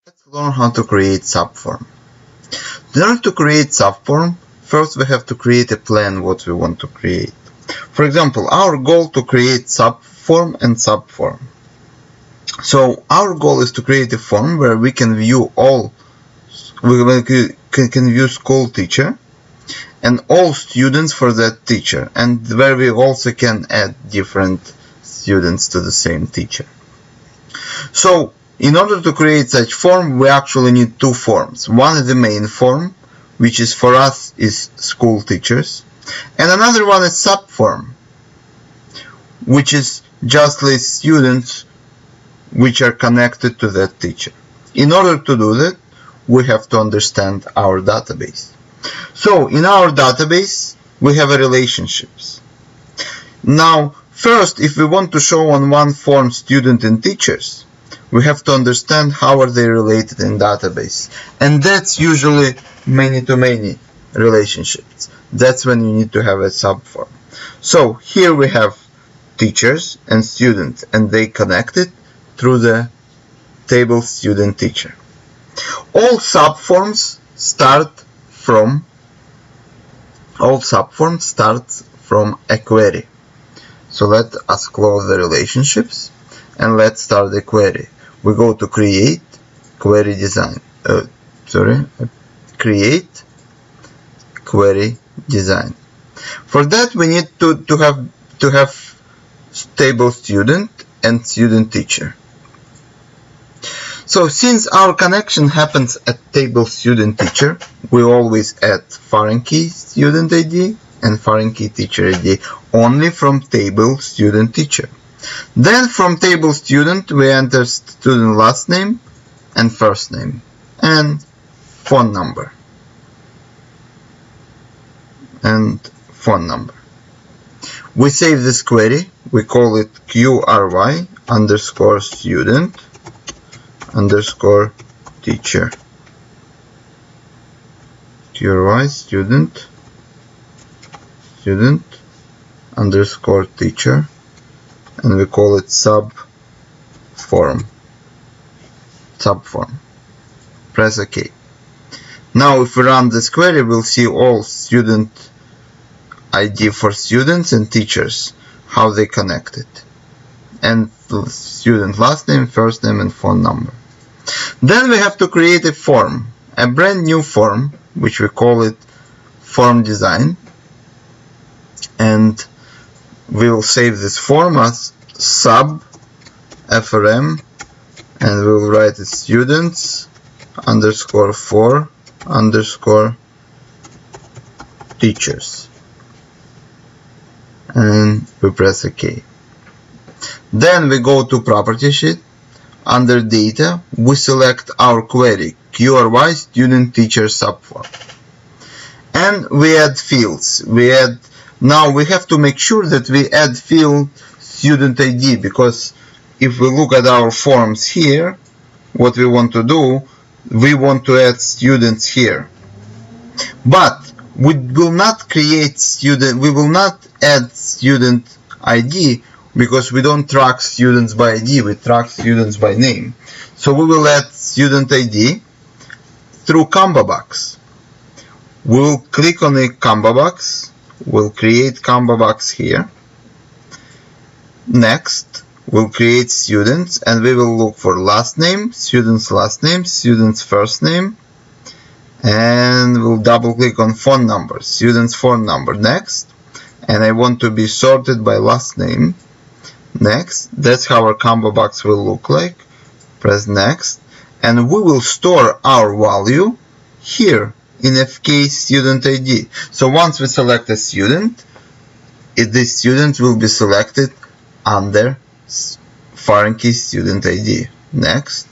Let's learn how to create subform. In order to create subform, first we have to create a plan what we want to create. For example, our goal to create subform and subform. So our goal is to create a form where we can view can view school teacher and all students for that teacher, and where we also can add different students to the same teacher. So in order to create such form, we actually need two forms. One is the main form, which is for us is school teachers, and another one is subform, which is just like students which are connected to that teacher. In order to do that, we have to understand our database. So in our database, we have relationships. Now, first, if we want to show on one form student and teachers, we have to understand how are they related in database. And that's usually many-to-many relationships. That's when you need to have a subform. So here we have teachers and students, and they connected through the table student teacher. All subforms start from a query. So let us close the relationships and let's start the query. We go to create query design. Create query design. For that we need to have table student and student teacher. So since our connection happens at table student teacher, we always add foreign key student ID and foreign key teacher ID only from table student teacher. Then from table student we enter student last name and first name and phone number. We save this query, we call it QRY underscore student underscore teacher. QRY student underscore teacher, and we call it subform. Press OK. Now if we run this query, we'll see all student ID for students and teachers, how they connected, and student last name, first name and phone number. Then we have to create a form, a brand new form, which we call it form design, and we will save this form as subform, and we will write it students underscore for underscore teachers, and we press OK. Then we go to property sheet. Under data, we select our query QRY student teacher subform, and we add fields. Now we have to make sure that we add field student ID, because if we look at our forms here, what we want to do, we want to add students here, but we will not add student ID, because we don't track students by ID, we track students by name. So we will add student ID through combo box. We will click on a combo box, we'll create combo box here. Next, we'll create students, and we will look for last name, student's last name, student's first name, and we'll double click on phone number, student's phone number. Next, and I want to be sorted by last name. Next, that's how our combo box will look like. Press next, and we will store our value here in FK student ID. So once we select a student, this student will be selected under foreign key student ID. Next,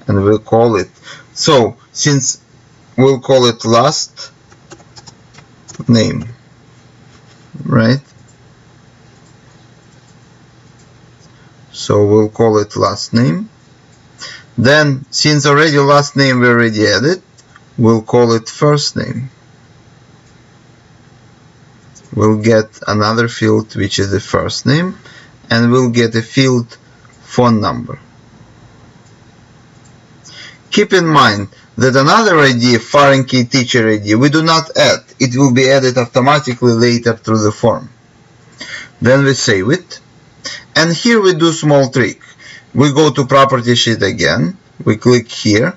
and we'll call it, so since we'll call it last name, right? So we'll call it last name. Then, since already last name we already added, we'll call it first name. We'll get another field which is the first name, and we'll get a field phone number. Keep in mind that another ID, foreign key teacher ID, we do not add. It will be added automatically later through the form. Then we save it. And here we do small trick. We go to property sheet again. We click here,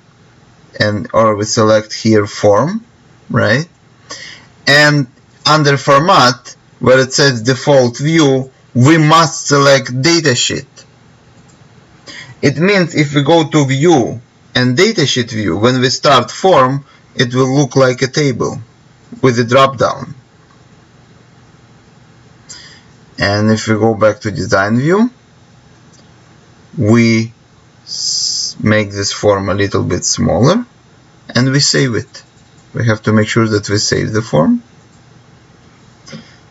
or we select here form, right? And under format, where it says default view, we must select datasheet. It means if we go to view and datasheet view, when we start form, it will look like a table with a drop down. And if we go back to design view, we make this form a little bit smaller and we save it. We have to make sure that we save the form.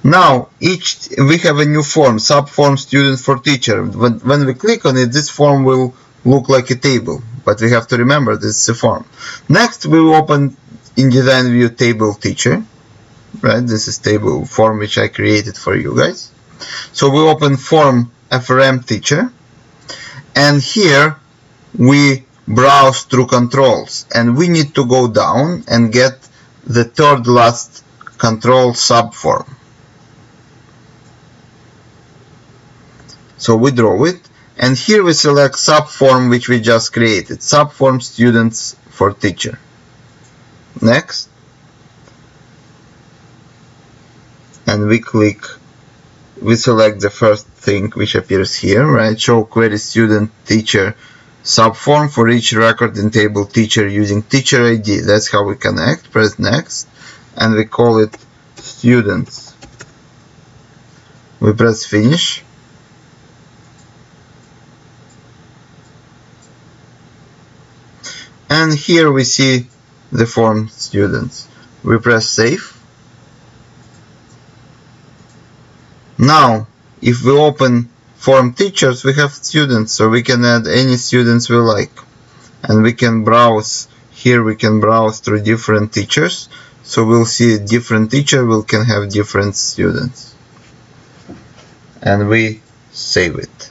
Now we have a new form, subform student for teacher. When we click on it, this form will look like a table, but we have to remember this is a form. Next we will open in design view table teacher, right? This is table form which I created for you guys. So we open form FRM teacher, and here we browse through controls, and we need to go down and get the third last control subform. So we draw it, and here we select subform which we just created, subform students for teacher. Next, and we select the first thing which appears here, right? Show query student teacher subform for each record in table teacher using teacher ID. That's how we connect. Press next, and we call it students. We press finish. And here we see the form students. We press save. Now, if we open form teachers, we have students, so we can add any students we like. And we can browse, here we can browse through different teachers. So we'll see a different teacher, we can have different students. And we save it.